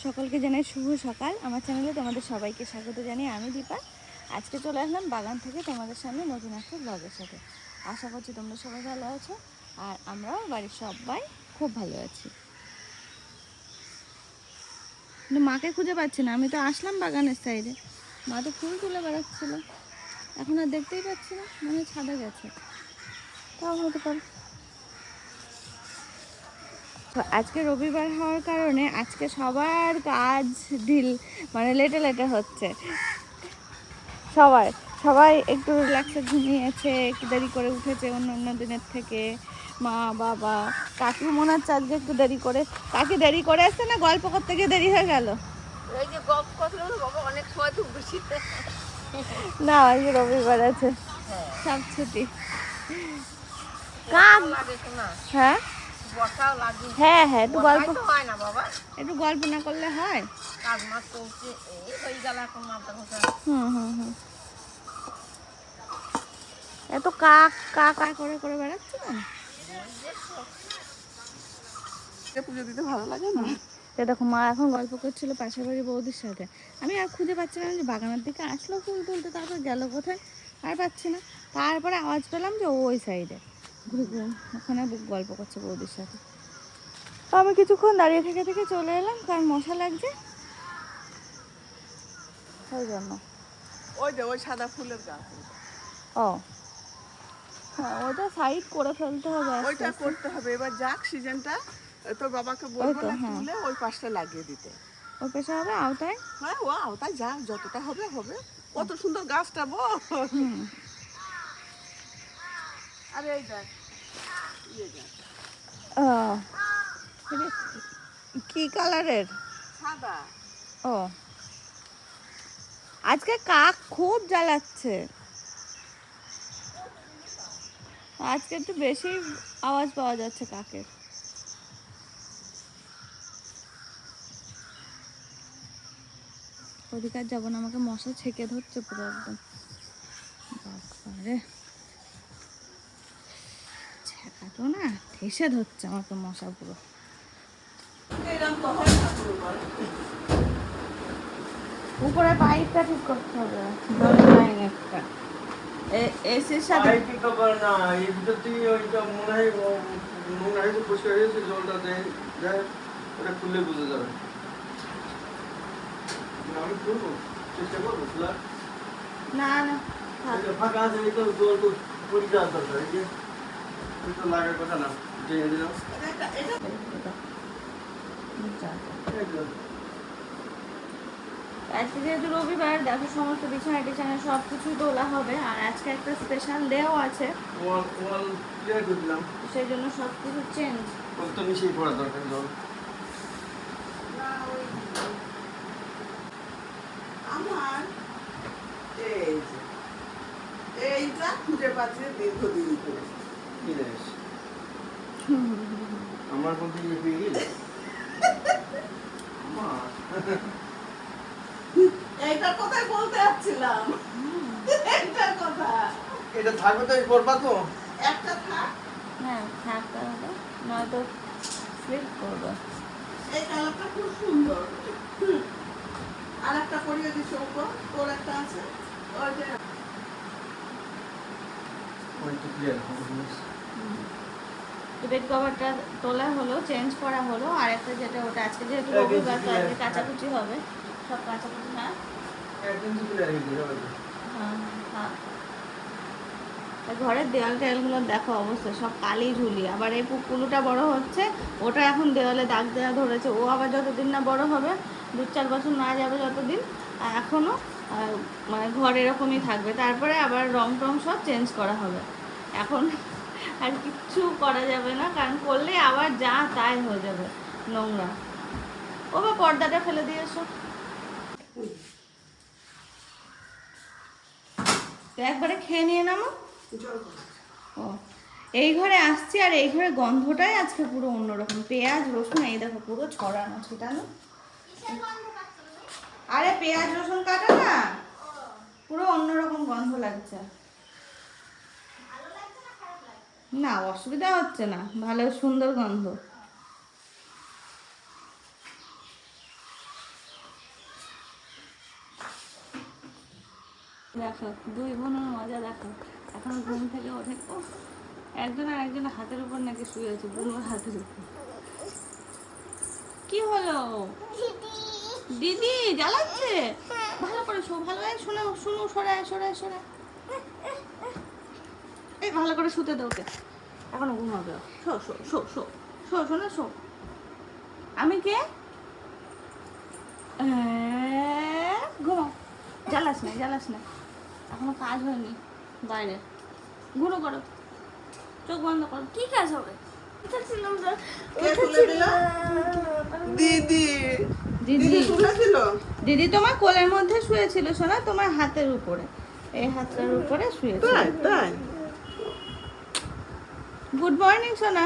সকলকে জানাই শুভ সকাল। আমার চ্যানেলে তোমাদের সবাইকে স্বাগত জানিয়ে আমি দীপা আজকে চলে আসলাম বাগান থেকে তোমাদের সামনে নতুন একটা ব্লগের সাথে। আশা করছি তোমরা সবাই ভালো আছো আর আমরাও বাড়ির সবাই খুব ভালো আছি। কিন্তু মাকে খুঁজে পাচ্ছি না, আমি তো আসলাম বাগানের সাইডে, মা তো ফুল তুলে বেড়াচ্ছিল, এখন আর দেখতেই পাচ্ছি না, মানে ছাদে গেছে, তাও হতে পারে। তো আজকে রবিবার হওয়ার কারণে আজকে সবার কাজ ঢিল, মানে লেটে লেটে হচ্ছে। সবাই একটু রিল্যাক্সে ঘুমিয়েছে, একটু দেরি করে উঠেছে অন্য অন্য দিনের থেকে। মা বাবা কাকি মনে হচ্ছে আজকে একটু দেরি করে, কাকি দেরি করে আসছে না গল্প করতে গিয়ে দেরি হয়ে গেল। এই যে গপ করলো বাবা অনেক সময় তো বেশি না আজকে রবিবার আছে, সব ছুটি। কাক লাগে শোনা। হ্যাঁ বসাও লাগে। হ্যাঁ হ্যাঁ একটু গল্প হয় না বাবা, একটু গল্প না করলে হয়। কাজ মাছ চলছে এই হয়ে গেল এখন মাথা ঘষা। হুম এত কাক কা কা করে করে বেড়াচ্ছে না। পুজো দিতে ভালো লাগে না। দেখো মা এখন গল্প করছিল পাশের বাড়ির বৌদির সাথে। আমি আর খুঁজে পাচ্ছিলাম যে বাগানের দিকে আসলো ফুল তুলতে, তারপর গেল কোথায় আর পাচ্ছি না। তারপরে আওয়াজ পেলাম যে ওই সাইডে ঘুরে ঘুরে ওখানে গল্প করছে বৌদির সাথে। তো আমি কিছুক্ষণ দাঁড়িয়ে থেকে থেকে চলে এলাম, কারণ মশা লাগছে ওই জন্য। ওই যে ওই সাদা ফুলের গাছ, ও হ্যাঁ ওটা সাইড করে ফেলতে হবে, ওইটা করতে হবে। এবার যাক সিজনটা, তোর বাবাকে বলবো না তুলে ওই পাশটা লাগিয়ে দিতে। ওই পেশা হবে আওতায়। হ্যাঁ ও আওতায় যা যতটা হবে হবে। কত সুন্দর গাছটা বল। আরে এই দেখ কি কালারের? সাদা। ও আজকে কাক খুব জ্বালাচ্ছে, আজকে একটু বেশি আওয়াজ পাওয়া যাচ্ছে কাকের। ওদিকে আর যাবো না, আমাকে মশা ছেকে ধরছে পুরো একদম। বাবারে ছেঁকাটো না ঠেসে ধরছে আমাকে মশা পুরো। উপরে পাইপটা ঠিক করতে হবে, জলের লাইন একটা এসির সাথে। কি খবর না এই ভিতর থেকে ওইটা মনে হয় নোংরা হয়েছে, পরিষ্কার হয়েছে, জলটা দেয় ওটা খুললে বুঝে যাবে। আমি খুলবো, চেষ্টা করবো খোলার। না না ফাঁকা আছে, এই তো জল তো পরিষ্কার দরকার। এই যে তো লাগার কথা না, জেনে দিলাম। আজকে যেহেতু রবিবার, দেখো সমস্ত বিছানা টিছানা সব কিছুই তোলা হবে, আর আজকে একটা স্পেশাল ডেও আছে, ওয়াল ক্লিয়ার করে দিলাম। সেই জন্য সব কিছু চেঞ্জ। ওর তো নিচেই পড়া দরকার জল। আমার এইটা খুঁজে পাচ্ছে দীর্ঘদিন ধরে। কি জিনিস আমার বলতে গিয়ে পেয়ে গেলে এইটার কথাই বলতে যাচ্ছিলাম, এইটার কথা। এটা থাকবে তো করবা তো একটা থাক। হ্যাঁ থাকতে হবে, নয়তো স্লিপ করবে। এই কালারটা খুব সুন্দর। আর একটা করিয়ে দিচ্ছ উপর, তোর একটা আছে ওই যে। ওইটা ক্লিয়ার হবে। বেড কভারটা তোলা হলো, চেঞ্জ করা হলো, আর একটা যেটা ওটা আজকে যেহেতু রবিবার তো আজকে কাচাকুচি হবে, সব কাচাকুচি। হ্যাঁ হ্যাঁ হ্যাঁ ঘরের দেওয়াল টেয়ালগুলো দেখো অবস্থা, সব কালি ঝুলি। আবার এই পুকুলুটা বড় হচ্ছে, ওটা এখন দেওয়ালে দাগ দেওয়া ধরেছে। ও আবার যতদিন না বড় হবে, 2-4 বছর না যাবে যতদিন, এখনও মানে ঘর এরকমই থাকবে। তারপরে আবার রং টং সব চেঞ্জ করা হবে। এখন আর কিচ্ছু করা যাবে না, কারণ করলে আবার যা তাই হয়ে যাবে, নোংরা। ও বা পর্দাটা ফেলে দিয়ে এসো। তো একবারে খেয়ে নিয়ে নামো। ও এই ঘরে আসছি, আর এই ঘরে গন্ধটাই আজকে পুরো অন্যরকম। পেঁয়াজ রসুন এই দেখো পুরো ছড়ানো ছিটানো। আরে পেঁয়াজ রসুন কাটা না, পুরো অন্যরকম গন্ধ লাগছে। না অসুবিধা হচ্ছে না, ভালো সুন্দর গন্ধ। দেখো দুই বোনের মজা দেখো, এখন ঘুম থেকে ওঠে। ও একজন আর একজনের হাতের উপর নাকি শুয়ে আছে, বুনোর হাতের উপর। কি হলো দিদি জ্বালাচ্ছে? ভালো করে শো, ভালো শোনো শুনো, সরায় সরায় সরায়, এই ভালো করে শুতে দাও ওকে, এখনো ঘুমাবে। Show show show show show শোনো শো। আমি কে? ঘুমাও, জ্বালাস না জ্বালাস না, এখনো কাজ হয়নি বাইরে। ঘুরো করো, চোখ বন্ধ করো, ঠিক আছে হবে। কে তুলে দিল? দিদি। দিদি দিদি তুলে দিল। দিদি তোমার কোলের মধ্যে শুয়েছিল সোনা, তোমার হাতের উপরে, এই হাতটার উপরে শুয়েছিল। তাই তাই। গুড মর্নিং সোনা,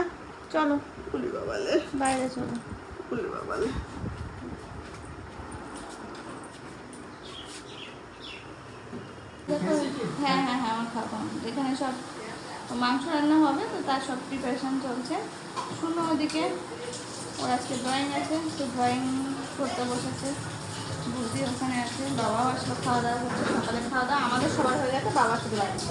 চলো উলি বাবালে, বাইরে চলো। উলি বাবালে। হ্যাঁ হ্যাঁ হ্যাঁ, আমার খাওয়া কমপ্লিট। এখানে সব মাংস রান্না হবে, তো তার সব প্রিপারেশন চলছে। শুনো ওদিকে ওর আজকে ড্রয়িং আছে, তো ড্রয়িং করতে বসেছে। বুদ্ধি ওখানে আছে, বাবাও আসলে খাওয়া দাওয়া করছে, সকালে খাওয়া দাওয়া আমাদের সবার হয়ে গেছে, বাবা শুধু লাগছে।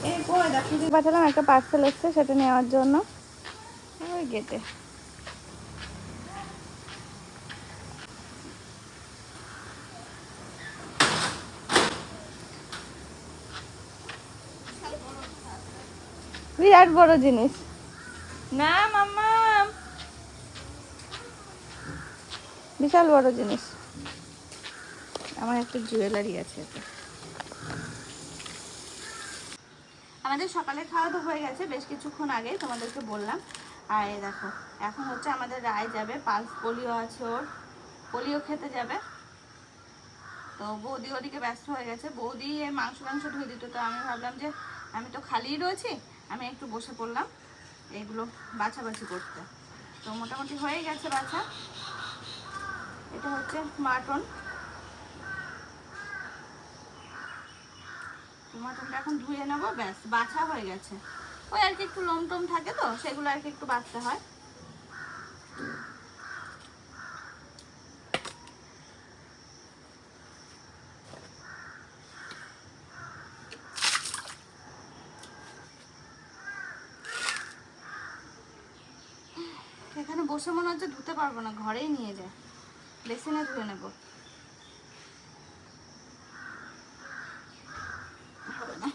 এই কই দেখো, পাঠালাম একটা পার্সেল এসছে, সেটা নেওয়ার জন্য ওই গেটে। বিরাট বড় জিনিস না মাম্মা, বিশাল বড় জিনিস। আমার একটা জুয়েলারি আছে এতে। আমাদের সকালে খাওয়া তো হয়ে গেছে বেশ কিছুক্ষণ আগে, তোমাদেরকে বললাম। আর এই দেখো এখন হচ্ছে আমাদের রায় যাবে, পালস পোলিও আছে ওর, পোলিও খেতে যাবে। তো বৌদি ওদিকে ব্যস্ত হয়ে গেছে, বৌদি এই মাংস ধুয়ে দিত। তো আমি ভাবলাম যে আমি তো খালিই রয়েছি, আমি একটু বসে পড়লাম এইগুলো বাছাবাছি করতে। তো মোটামুটি হয়ে গেছে বাছা। এটা হচ্ছে মাটন, মাটনটা এখন ধুয়ে নেবো, ব্যাস বাছা হয়ে গেছে। ওই আর কি একটু লোম টোম থাকে তো, সেগুলো আর কি একটু বাছতে হয়। এখানে বসে মনে হচ্ছে ধুতে পারবো না, ঘরেই নিয়ে যায়, বেসিনে ধুয়ে নেবো। হবে না।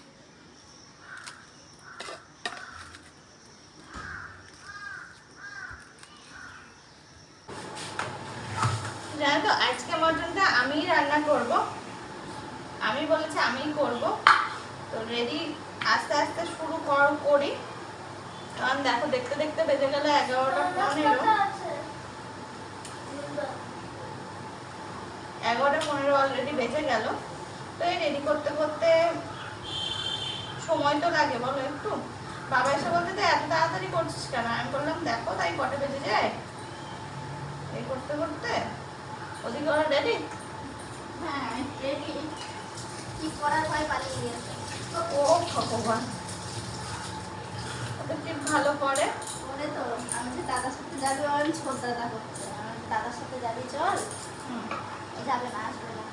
জানো তো আজকে মটনটা আমিই রান্না করব, আমি বলেছি আমিই করব। তো রেডি আস্তে আস্তে শুরু করি। কারণ দেখো দেখতে দেখতে বেজে গেল 11:15 অলরেডি বেজে গেল। তো এই রেডি করতে করতে সময় তো লাগে বলো একটু। বাবা এসে বলতে তো এত তাড়াতাড়ি করছিস কেন, আমি বললাম দেখো তাই কটা বেজে যায় এই করতে করতে। ওদিকে ওরা রেডি? হ্যাঁ রেডি, কি করার ভয় পালিয়ে গেছে। ও ভগবান, ওটা কি ভালো করে ওরে তো আমি যে দাদার সাথে যাবি, আমি ছোট দাদা করছে, আমি দাদার সাথে যাবি চল। ও যাবে না, আসবে না।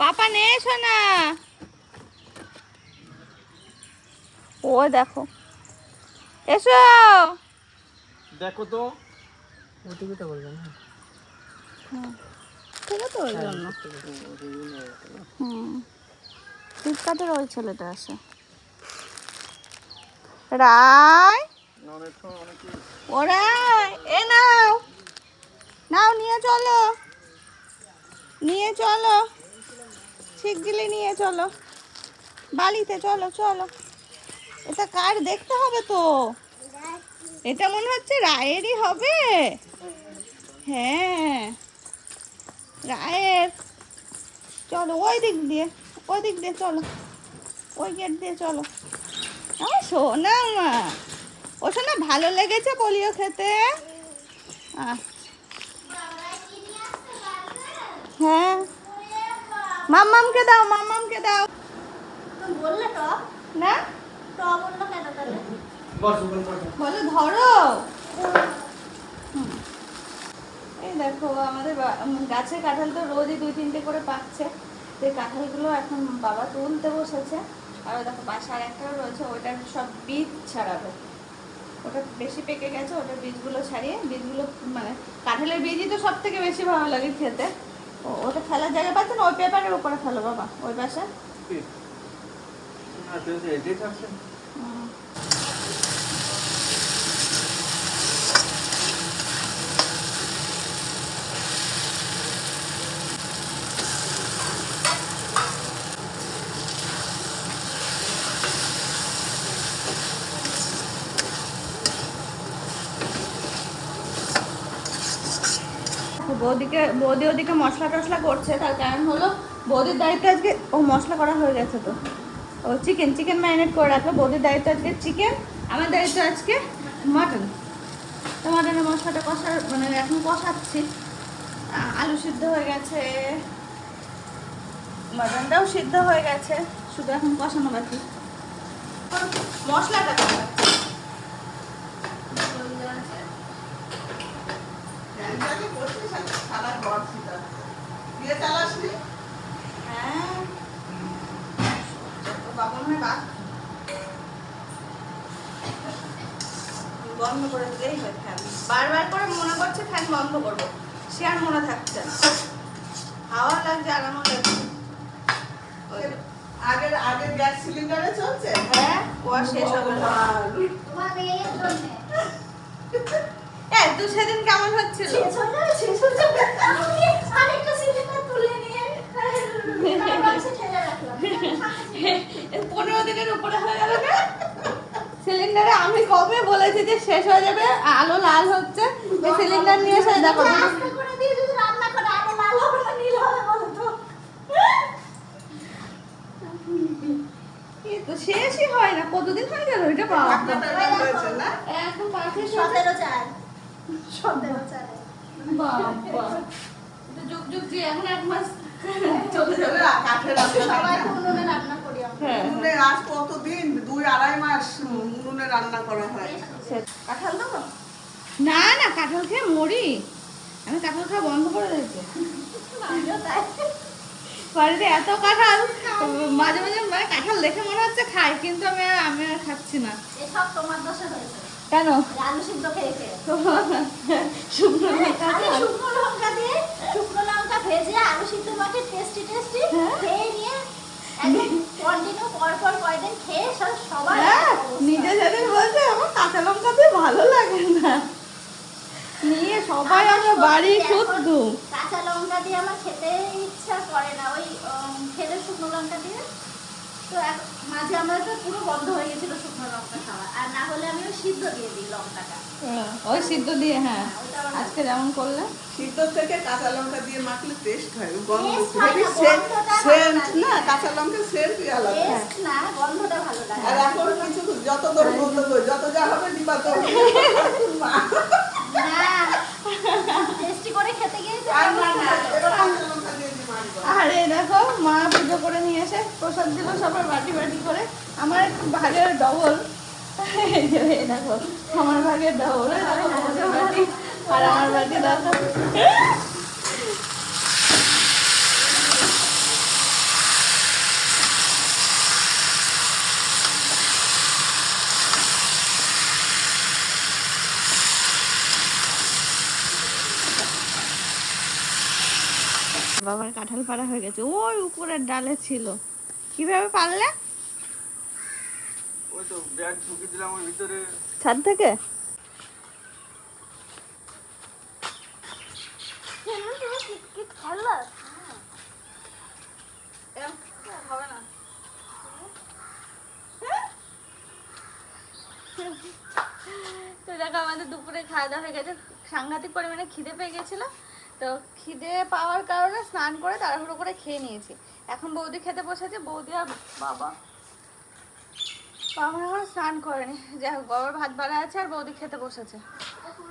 পাপা নে এসো না। ও দেখো, এসো দেখো তো ঠিক আছে ওই জন্য। ফ্লিপকার্টের ওই ছেলেটা আসে। রায় ওরা এ নাও নাও, নিয়ে চলো নিয়ে চলো, শিগগিরই নিয়ে চলো বালিতে, চলো চলো। এটা কার দেখতে হবে তো, এটা মনে হচ্ছে রায়েরই হবে। হ্যাঁ রায়ের, চলো ওই দিক দিয়ে চলো, ওই গেট দিয়ে চলো। আমার সোনা মা, ও সোনা ভালো লেগেছে পোলিও খেতে? হ্যাঁ, মাম্মামকে দাও, মাম্মামকে দাও। তুমি বললে টপ না টপ বললো কেন তাহলে? বস ওখানে বসো। বলে ধরো। এই দেখো আমাদের গাছের কাঁঠাল তো রোজই 2-3টে করে পাকছে। তো এই কাঁঠালগুলো এখন বাবা তুলতে বসেছে। আর ওই দেখো পাশে আর একটাও রয়েছে, ওটার সব বীজ ছাড়াবে। ওটা বেশি পেকে গেছে, ওটার বীজগুলো ছাড়িয়ে, বীজগুলো মানে কাঁঠালের বীজই তো সব থেকে বেশি ভালো লাগে খেতে। ওটা ফেলার জায়গা পাচ্ছে না, ওই পেপারের উপরে ফেলো বাবা, ওই পাশে। কি? না, তুই তো এটাই থাকছে। বৌদি ওদিকে মশলা টশলা করছে, তার কারণ হলো বৌদির দায়িত্ব আজকে, ও মশলা করা হয়ে গেছে তো, ও চিকেন ম্যারিনেট করে রাখলো। বৌদির দায়িত্ব আজকে চিকেন, আমার দায়িত্ব আজকে মাটন। তো মাটনের মশলাটা মানে এখন কষাচ্ছি। আলু সিদ্ধ হয়ে গেছে, মাটনটাও সিদ্ধ হয়ে গেছে, শুধু এখন কষানো বাকি। মশলাটা কষাচ্ছি। একজায়গায় বসে সারা ঘর ছিটাচ্ছে। দিয়ে চালাসনি? হ্যাঁ, বাবা মনে হয় বন্ধ করে দিলেই হয় ফ্যান। বারবার করে মনে করছে ফ্যান বন্ধ করবো, সে আর মনে থাকছে না। হাওয়া লাগছে, আরামও লাগছে। আগের গ্যাস সিলিন্ডারে চলছে? হ্যাঁ, কুয়া শেষ হবে না। তোমার মেয়ের জন্য তুই সেদিন কেমন হচ্ছিল? শেষ হয়ে যাবে, শেষ হয়ে যাবে। আমি আরেকটা সিলিন্ডার তুলে নিয়ে বাক্সে ঠেলে রাখলাম। 15 দিনের উপরে হয়ে গেল না সিলিন্ডারে। আমি কবে বলেছি যে শেষ হয়ে যাবে, আলো লাল হচ্ছে, সিলিন্ডার নিয়ে এসে দেখো। আস্তে করে দিয়ে যদি রান্না করে আগে লাল হবে না নীল হবে বলো তো? এই তো শেষই হয় না, কতদিন হয়ে গেল এটা পাওয়া। ঢাকনাটা এরকম হয়েছে না? এখন পাখি 17 চাল 17 চাল বাবা, এটা যুগ যুগ দিয়ে এখন 1 মাস চলে যাবে। কাঠের সবাই রান্না। তো উনুনে রান্না করি আমরা। হ্যাঁ, উনুনে আজ কতদিন 2-2.5 মাস উনুনে রান্না করা হয়। কাঁঠাল দেবো? না না, কাঁঠাল খেয়ে মরি আমি। কাঁঠাল খাওয়া বন্ধ করে দিয়েছি। আমিও তাই। বাড়িতে এত কাঁঠাল, মাঝে মাঝে মানে কাঁঠাল দেখে মনে হচ্ছে খাই, কিন্তু আমি আর খাচ্ছি না। এসব তোমার দোষে হয়েছে। কেন? আলু সিদ্ধ খেয়ে খেয়ে। শুকনো লঙ্কা আরে খাই। শুকনো লঙ্কা দিয়ে, শুকনো লঙ্কা ভেজে আলু সিদ্ধ মাখে টেস্টি হ্যাঁ। খেয়ে নিয়ে একদম কন্টিনিউ পর কয়দিন খেয়ে সবাই হ্যাঁ, অবস্থা। নিজে যেদিন বলছে আমার কাঁচা লঙ্কা দিয়ে ভালো লাগে না, নিয়ে সবাই আমরা বাড়ি শুদ্ধ। কাঁচা লঙ্কা দিয়ে আমার খেতে ইচ্ছা করে না, ওই খেলে শুকনো লঙ্কা দিয়ে। তো মাঝে আমরা তো পুরো বন্ধ হয়ে গেছিল শুকনো লঙ্কা খাওয়া, আর না হলে আমি ওই সিদ্ধ দিয়ে দিই লঙ্কাটা। ওই সিদ্ধ দিয়ে, হ্যাঁ ওটা আমার আজকে যেমন করলে। সিদ্ধ থেকে কাঁচা লঙ্কা দিয়ে মাখলে টেস্ট হয়। গন্ধ Taste হয় না, সেন্ট গন্ধটা ভালো লাগে। না, কাঁচা লঙ্কার সেন্টই আলাদা। টেস্ট না, গন্ধটা ভালো লাগে। আর এখন কিছু যত দর বলতে যত যা হবে দিবা তো। না, টেস্টি করে খেতে গিয়ে তো আর না বুঝতে না, পারবে। এবার কাঁচা লঙ্কা দিয়ে দি মাখবো। আর এই দেখো মা পুজো করে নিয়ে এসে প্রসাদ দিল সবার বাটি বাটি করে। আমার একটু ভাগের ডবল, এই যে এই দেখো আমার ভাগের ডবল, আমাদের বাটি আর আমার বাটি দেখো। বাবার কাঁঠাল পাড়া হয়ে গেছে, ওই উপরের ডালে ছিল। কিভাবে পারলে? ওই তো ব্যাগ ঢুকিয়ে দিলাম ওর ভিতরে। ছাদ থেকে? হবে না। তো দেখো আমাদের দুপুরে খাওয়া দাওয়া হয়ে গেছে, সাংঘাতিক পরিমাণে খিদে পেয়ে গেছিলো। তো খিদে পাওয়ার কারণে স্নান করে তাড়াহুড়ো করে খেয়ে নিয়েছি। এখন বৌদি খেতে বসেছে, বৌদি আর বাবা এখন স্নান করেনি। যাই হোক, বাবার ভাত বাড়া আছে আর বৌদি খেতে বসেছে।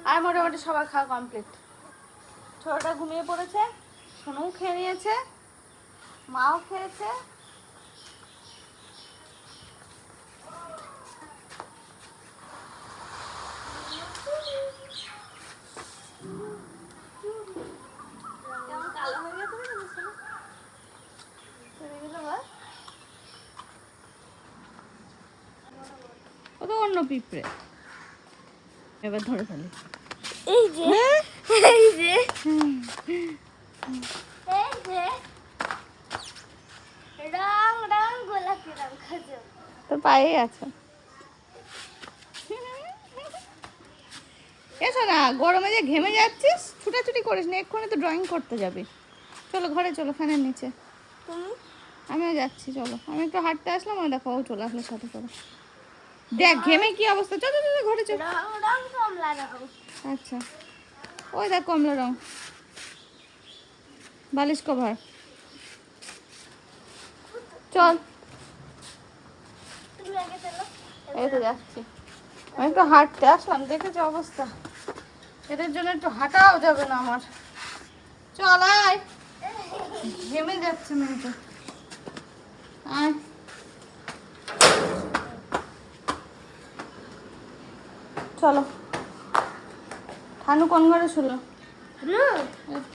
আর মোটামুটি সবার খাওয়া কমপ্লিট। ছোটটা ঘুমিয়ে পড়েছে, সোনুও খেয়ে নিয়েছে, মাও খেয়েছে। কেমন কালো হয়ে গেছে না বিছানা? চলে গেল বল। ও তো অন্য পিঁপড়ে, এবার ধরে ফেলি। এই যে এই যে এই যে রং রং গোলাপি রং খাজো। তোর পায়েই আছে। এসো না, গরমে যে ঘেমে যাচ্ছিস, ছুটাছুটি করিস না, এক্ষুনি তো ড্রয়িং করতে যাবি। চলো ঘরে চলো, ফ্যানের নিচে। তুমি আমিও যাচ্ছি, চলো। আমি একটু হাঁটতে আসলাম, ওই দেখো ও চলে আসলো সাথে করে। দেখ ঘেমে কি অবস্থা, চলো চলো ঘরে চলো। রং রং কমলা রং। আচ্ছা, ওই দেখ কমলা রং, বালিশ কভার। চল, তুমি আগে চলো। এই তো যাচ্ছি। আমি একটু হাঁটতে আসলাম, দেখেছি অবস্থা, এদের জন্য একটু হাঁটাও যাবে না আমার। চল আয়, ঘেমে যাচ্ছে মেয়েটা। আয়, চলো। ঠানু কোন ঘরে শুলো?